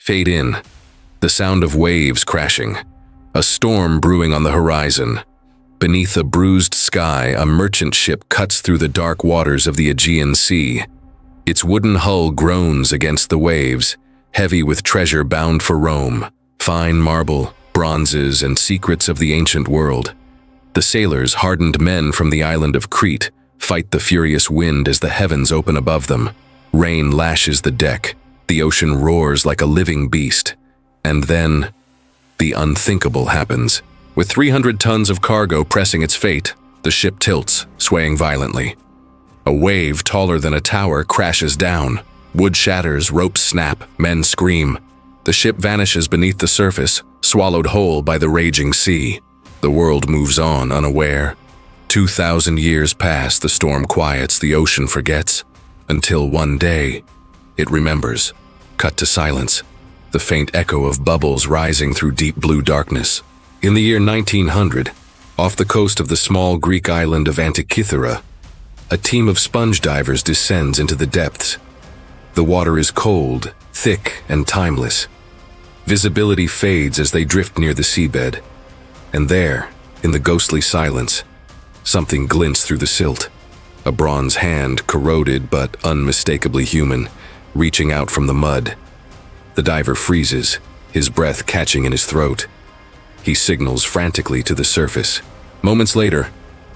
Fade in. The sound of waves crashing. A storm brewing on the horizon. Beneath a bruised sky, a merchant ship cuts through the dark waters of the Aegean Sea. Its wooden hull groans against the waves, heavy with treasure bound for Rome, fine marble, bronzes, and secrets of the ancient world. The sailors, hardened men from the island of Crete, fight the furious wind as the heavens open above them. Rain lashes the deck. The ocean roars like a living beast. And then, the unthinkable happens. With 300 tons of cargo pressing its fate, the ship tilts, swaying violently. A wave taller than a tower crashes down. Wood shatters, ropes snap, men scream. The ship vanishes beneath the surface, swallowed whole by the raging sea. The world moves on, unaware. 2,000 years pass, the storm quiets, the ocean forgets. Until one day, it remembers. Cut to silence. The faint echo of bubbles rising through deep blue darkness. In the year 1900, off the coast of the small Greek island of Antikythera, a team of sponge divers descends into the depths. The water is cold, thick, and timeless. Visibility fades as they drift near the seabed. And there, in the ghostly silence, something glints through the silt. A bronze hand, corroded but unmistakably human, reaching out from the mud. The diver freezes, his breath catching in his throat. He signals frantically to the surface. Moments later,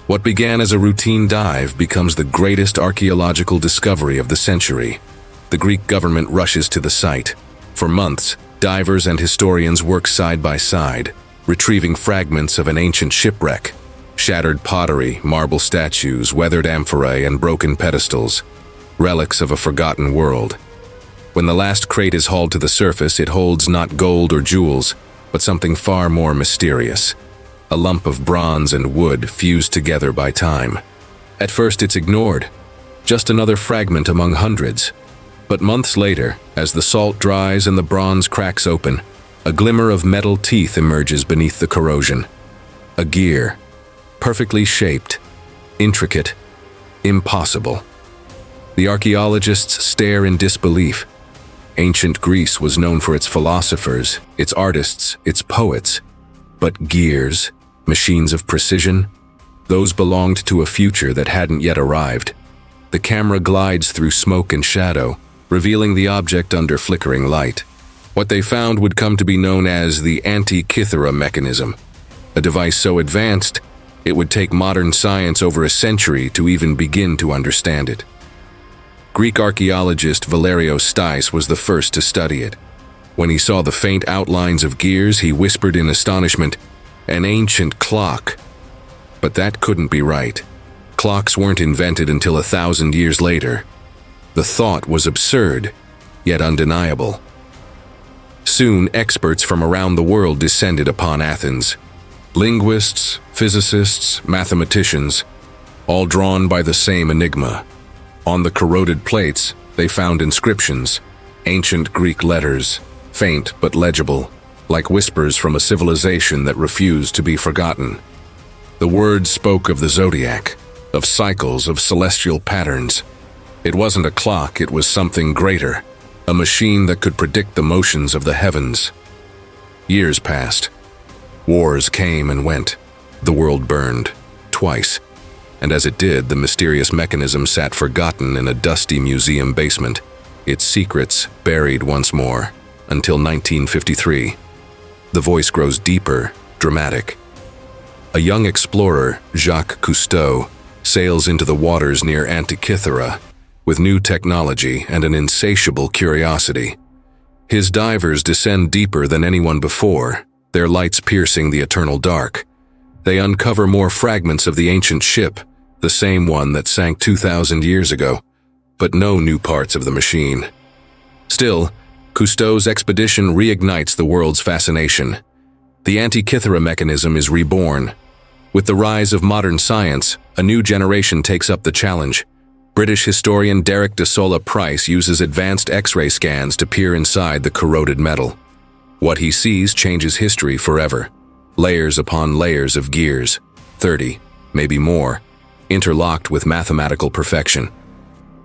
what began as a routine dive becomes the greatest archaeological discovery of the century. The Greek government rushes to the site. For months, divers and historians work side by side, retrieving fragments of an ancient shipwreck. Shattered pottery, marble statues, weathered amphorae, and broken pedestals. Relics of a forgotten world. When the last crate is hauled to the surface, it holds not gold or jewels, but something far more mysterious. A lump of bronze and wood fused together by time. At first it's ignored, just another fragment among hundreds. But months later, as the salt dries and the bronze cracks open, a glimmer of metal teeth emerges beneath the corrosion. A gear, perfectly shaped, intricate, impossible. The archaeologists stare in disbelief. Ancient Greece was known for its philosophers, its artists, its poets. But gears, machines of precision, those belonged to a future that hadn't yet arrived. The camera glides through smoke and shadow, revealing the object under flickering light. What they found would come to be known as the Antikythera Mechanism, a device so advanced, it would take modern science over a century to even begin to understand it. Greek archaeologist Valerio Stais was the first to study it. When he saw the faint outlines of gears, he whispered in astonishment, "An ancient clock." But that couldn't be right. Clocks weren't invented until 1,000 years later. The thought was absurd, yet undeniable. Soon, experts from around the world descended upon Athens. Linguists, physicists, mathematicians, all drawn by the same enigma. On the corroded plates, they found inscriptions, ancient Greek letters, faint but legible, like whispers from a civilization that refused to be forgotten. The words spoke of the zodiac, of cycles, of celestial patterns. It wasn't a clock, it was something greater, a machine that could predict the motions of the heavens. Years passed. Wars came and went. The world burned, twice. And as it did, the mysterious mechanism sat forgotten in a dusty museum basement, its secrets buried once more, until 1953. The voice grows deeper, dramatic. A young explorer, Jacques Cousteau, sails into the waters near Antikythera with new technology and an insatiable curiosity. His divers descend deeper than anyone before, their lights piercing the eternal dark. They uncover more fragments of the ancient ship, the same one that sank 2,000 years ago, but no new parts of the machine. Still, Cousteau's expedition reignites the world's fascination. The Antikythera Mechanism is reborn. With the rise of modern science, a new generation takes up the challenge. British historian Derek de Solla Price uses advanced X-ray scans to peer inside the corroded metal. What he sees changes history forever. Layers upon layers of gears, 30, maybe more, interlocked with mathematical perfection.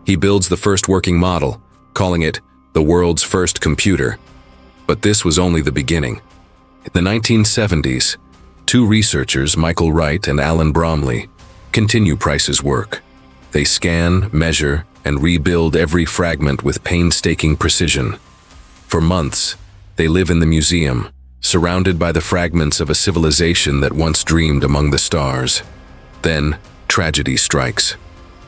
He builds the first working model, calling it the world's first computer. But this was only the beginning. In the 1970s, two researchers, Michael Wright and Alan Bromley, continue Price's work. They scan, measure, and rebuild every fragment with painstaking precision. For months, they live in the museum, surrounded by the fragments of a civilization that once dreamed among the stars. Then, tragedy strikes.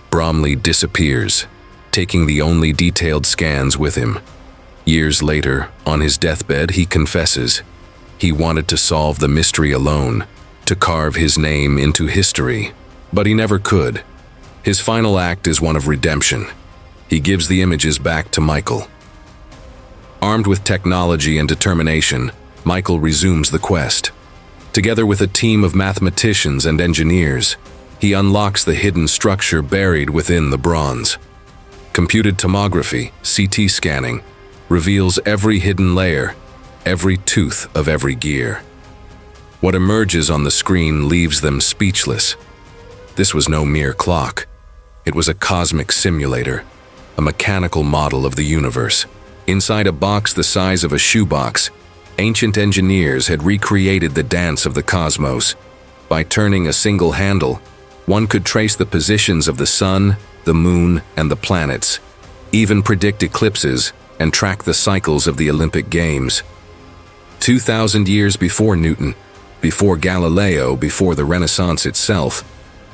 Bromley disappears, taking the only detailed scans with him. Years later, on his deathbed, he confesses he wanted to solve the mystery alone, to carve his name into history. But he never could. His final act is one of redemption. He gives the images back to Michael. Armed with technology and determination, Michael resumes the quest. Together with a team of mathematicians and engineers, he unlocks the hidden structure buried within the bronze. Computed tomography, CT scanning, reveals every hidden layer, every tooth of every gear. What emerges on the screen leaves them speechless. This was no mere clock. It was a cosmic simulator, a mechanical model of the universe. Inside a box the size of a shoebox, ancient engineers had recreated the dance of the cosmos. By turning a single handle, one could trace the positions of the sun, the moon, and the planets, even predict eclipses and track the cycles of the Olympic Games. 2,000 years before Newton, before Galileo, before the Renaissance itself,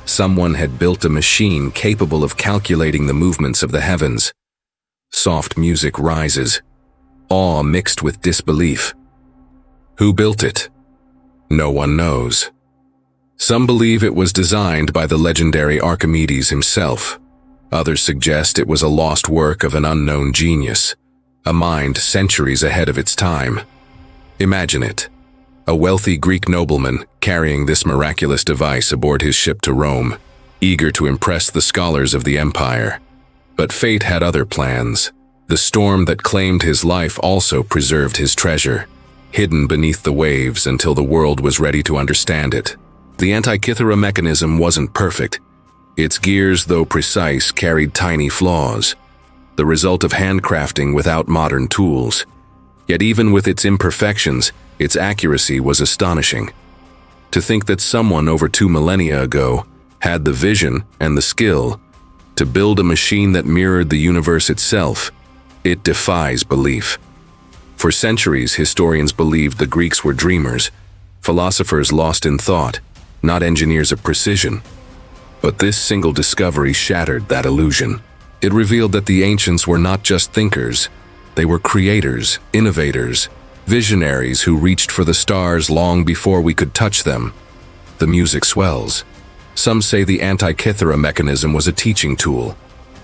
someone had built a machine capable of calculating the movements of the heavens. Soft music rises, awe mixed with disbelief. Who built it? No one knows. Some believe it was designed by the legendary Archimedes himself. Others suggest it was a lost work of an unknown genius, a mind centuries ahead of its time. Imagine it. A wealthy Greek nobleman carrying this miraculous device aboard his ship to Rome, eager to impress the scholars of the empire. But fate had other plans. The storm that claimed his life also preserved his treasure, hidden beneath the waves until the world was ready to understand it. The Antikythera Mechanism wasn't perfect. Its gears, though precise, carried tiny flaws, the result of handcrafting without modern tools. Yet even with its imperfections, its accuracy was astonishing. To think that someone over 2 millennia ago had the vision and the skill to build a machine that mirrored the universe itself, it defies belief. For centuries, historians believed the Greeks were dreamers, philosophers lost in thought, not engineers of precision. But this single discovery shattered that illusion. It revealed that the ancients were not just thinkers, they were creators, innovators, visionaries who reached for the stars long before we could touch them. The music swells. Some say the Antikythera Mechanism was a teaching tool.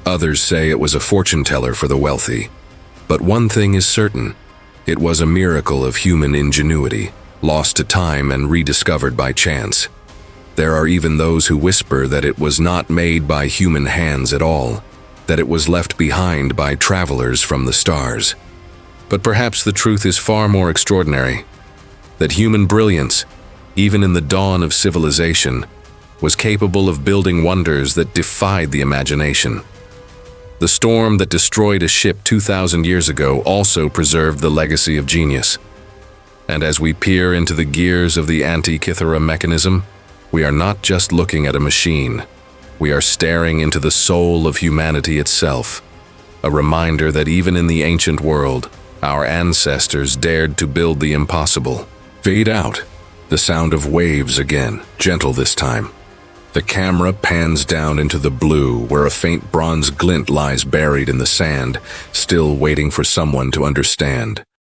Others say it was a fortune teller for the wealthy. But one thing is certain. It was a miracle of human ingenuity, lost to time and rediscovered by chance. There are even those who whisper that it was not made by human hands at all, that it was left behind by travelers from the stars. But perhaps the truth is far more extraordinary, that human brilliance, even in the dawn of civilization, was capable of building wonders that defied the imagination. The storm that destroyed a ship 2,000 years ago also preserved the legacy of genius. And as we peer into the gears of the Antikythera Mechanism, we are not just looking at a machine. We are staring into the soul of humanity itself, a reminder that even in the ancient world, our ancestors dared to build the impossible. Fade out. The sound of waves again, gentle this time. The camera pans down into the blue where a faint bronze glint lies buried in the sand, still waiting for someone to understand.